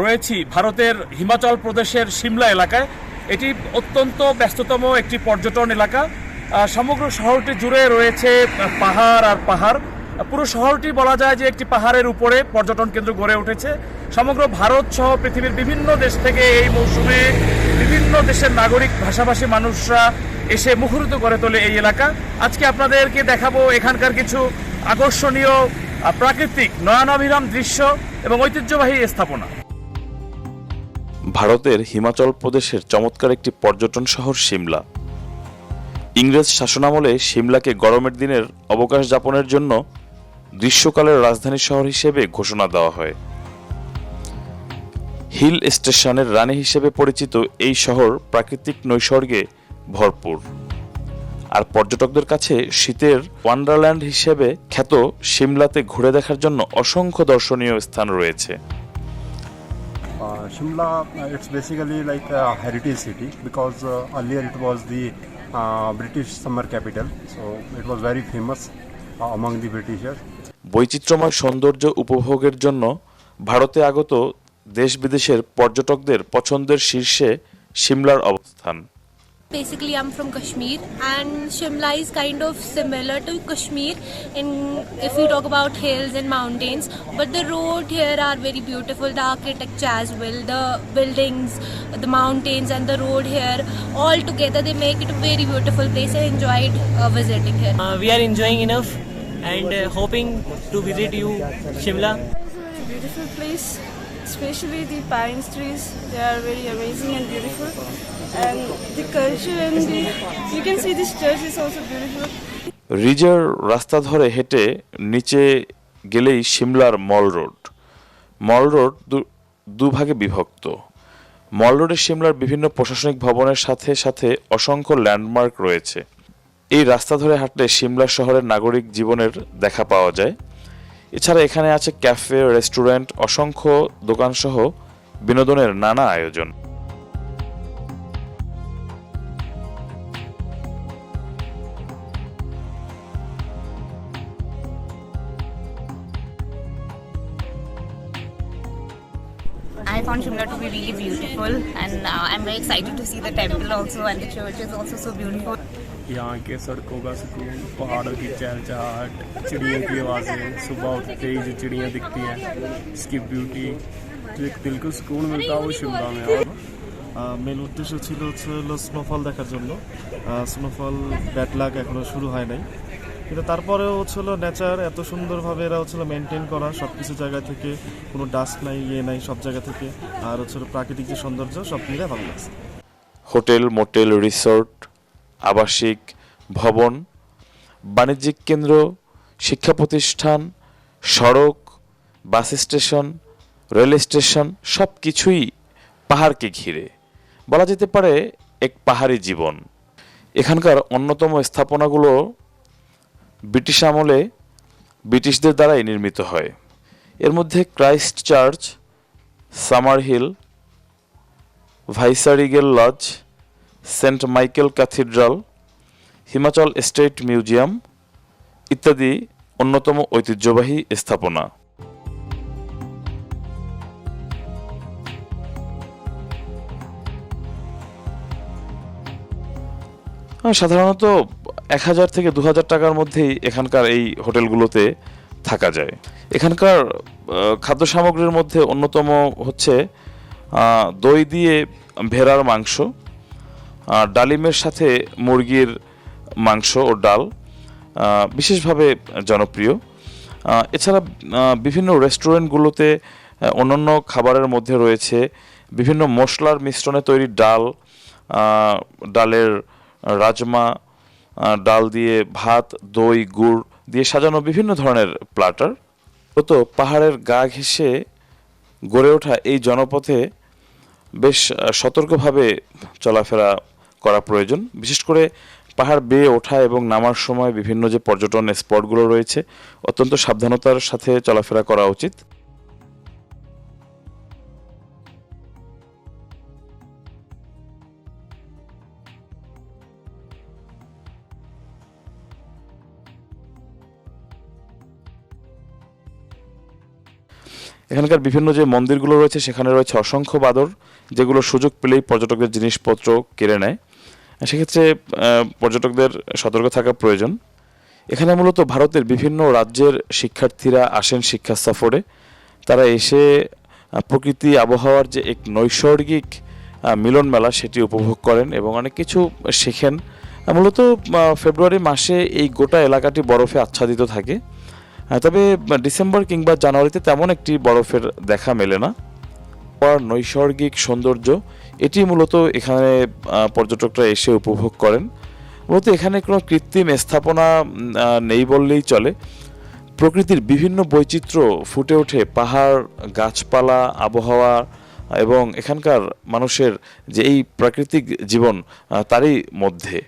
রয়েছি ভারতের হিমাচল প্রদেশের সিমলা এলাকায়। এটি অত্যন্ত ব্যস্ততম একটি পর্যটন এলাকা। সমগ্র শহরটি জুড়ে রয়েছে পাহাড় আর পাহাড়। পুরো শহরটি বলা যায় যে একটি পাহাড়ের উপরে পর্যটন কেন্দ্র গড়ে উঠেছে। সমগ্র ভারত সহ পৃথিবীর বিভিন্ন দেশ থেকে এই মৌসুমে বিভিন্ন দেশের নাগরিক ভাষাভাষী মানুষরা এসে মুখরিত করে তোলে এই এলাকা। আজকে আপনাদেরকে দেখাবো এখানকার কিছু আকর্ষণীয় প্রাকৃতিক নয়নাভিরাম দৃশ্য এবং ঐতিহ্যবাহী স্থাপনা। ভারতের হিমাচল প্রদেশের চমৎকার একটি পর্যটন শহর সিমলা। ইংরেজ শাসনামলে সিমলাকে গরমের দিনের অবকাশ যাপনের জন্য গ্রীষ্মকালের রাজধানী শহর হিসেবে ঘোষণা দেওয়া হয়। হিল স্টেশনের রানী হিসেবে পরিচিত এই শহর প্রাকৃতিক নৈসর্গে ভরপুর, আর পর্যটকদের কাছে শীতের ওয়ান্ডারল্যান্ড হিসেবে খ্যাত সিমলাতে ঘুরে দেখার জন্য অসংখ্য দর্শনীয় স্থান রয়েছে। Shimla, it's basically like a heritage city because earlier it was the British summer capital, so it was very famous among the Britishers. বৈচিত্র্যময় সৌন্দর্য উপভোগের জন্য ভারতে আগত দেশ বিদেশের পর্যটকদের পছন্দের শীর্ষে সিমলার অবস্থান। Basically, I'm from Kashmir, and Shimla is kind of similar to Kashmir in if we talk about hills and mountains. But the road here are very beautiful. The architecture as well, the buildings, the mountains, and the road here all together they make it a very beautiful place. I enjoyed visiting here. We are enjoying enough and hoping to visit you, Shimla. It's a very beautiful place, especially the pine trees. They are very amazing and beautiful. And the culture and you can see this church is also beautiful. রিজার রাস্তা ধরে হেঁটে নিচে গেলেই সিমলার মল road. মল road দুভাগে বিভক্ত। মল রোডে সিমলার বিভিন্ন প্রশাসনিক ভবনের সাথে সাথে অসংখ্য ল্যান্ডমার্ক রয়েছে। এই রাস্তা ধরে হাঁটলে সিমলা শহরের নাগরিক জীবনের দেখা পাওয়া যায়। এছাড়া এখানে আছে ক্যাফে, রেস্টুরেন্ট, অসংখ্য দোকানসহ বিনোদনের নানা আয়োজন। I found Shimla to be really beautiful, and I'm very excited to see the temple also, and the church is also so beautiful. यहाँ के सड़कों का सुकून, पहाड़ों की चहचहाहट, चिड़ियों की आवाज़ें, सुबह उठते ही जो चिड़ियाँ दिखती हैं, इसकी ब्यूटी, जो एक दिल को सुकून मिलता है वो शिमला में। মেন উদ্দেশ্য ছিল হলো স্নোফল দেখার জন্য। স্নোফল ব্যাড লাক এখনো শুরু হয় নাই, কিন্তু তারপরেও হচ্ছিল নেচার এত সুন্দরভাবে এরা হচ্ছিল মেনটেন করা, সব কিছু জায়গা থেকে কোনো ডাস্ট নাই, নাই সব জায়গা থেকে, আর হচ্ছিল প্রাকৃতিক যে সৌন্দর্য সব মিলে ভালো লাগছে। হোটেল, মোটেল, রিসোর্ট, আবাসিক ভবন, বাণিজ্যিক কেন্দ্র, শিক্ষা প্রতিষ্ঠান, সড়ক, বাস স্টেশন, রেল স্টেশন সব কিছুই পাহাড়কে ঘিরে। বলা যেতে পারে এক পাহাড়ি জীবন। এখানকার অন্যতম স্থাপনাগুলো ব্রিটিশ আমলে ব্রিটিশদের দ্বারাই নির্মিত হয়। এর মধ্যে Christ Church, summer hill, viceregal lodge, Saint Michael cathedral, Himachal state museum ইত্যাদি অন্যতম ঐতিহ্যবাহী স্থাপনা। সাধারণত 1000 থেকে 2000 টাকার মধ্যেই এখানকার এই হোটেলগুলোতে থাকা যায়। এখানকার খাদ্য সামগ্রীর মধ্যে অন্যতম হচ্ছে দই দিয়ে ভেড়ার মাংস, ডালিমের সাথে মুরগির মাংস ও ডাল বিশেষভাবে জনপ্রিয়। এছাড়া বিভিন্ন রেস্টুরেন্টগুলোতে অন্যান্য খাবারের মধ্যে রয়েছে বিভিন্ন মশলার মিশ্রণে তৈরি ডাল, ডালের রাজমা, ডাল দিয়ে ভাত, দই, গুড় দিয়ে সাজানো বিভিন্ন ধরনের প্ল্যাটার। তো পাহাড়ের গা ঘেঁষে গড়ে ওঠা এই জনপথে বেশ সতর্কভাবে চলাফেরা করা প্রয়োজন। বিশেষ করে পাহাড় বেয়ে ওঠা এবং নামার সময় বিভিন্ন যে পর্যটন স্পটগুলো রয়েছে অত্যন্ত সাবধানতার সাথে চলাফেরা করা উচিত। এখানকার বিভিন্ন যে মন্দিরগুলো রয়েছে সেখানে রয়েছে অসংখ্য বাদর, যেগুলো সুযোগ পেলেই পর্যটকদের জিনিসপত্র কেড়ে নেয়। সেক্ষেত্রে পর্যটকদের সতর্ক থাকা প্রয়োজন। এখানে মূলত ভারতের বিভিন্ন রাজ্যের শিক্ষার্থীরা আসেন শিক্ষা সফরে। তারা এসে প্রকৃতি আবহাওয়ার যে এক নৈসর্গিক মিলন মেলা সেটি উপভোগ করেন এবং অনেক কিছু শেখেন। মূলত ফেব্রুয়ারি মাসে এই গোটা এলাকাটি বরফে আচ্ছাদিত থাকে, তবে ডিসেম্বর কিংবা জানুয়ারিতে তেমন একটি বরফের দেখা মেলে না। নৈসর্গিক সৌন্দর্য এটি মূলত এখানে পর্যটকরা এসে উপভোগ করেন। মূলত এখানে কোনো কৃত্রিম স্থাপনা নেই বললেই চলে। প্রকৃতির বিভিন্ন বৈচিত্র্য ফুটে ওঠে পাহাড়, গাছপালা, আবহাওয়া এবং এখানকার মানুষের যে এই প্রাকৃতিক জীবন তারই মধ্যে।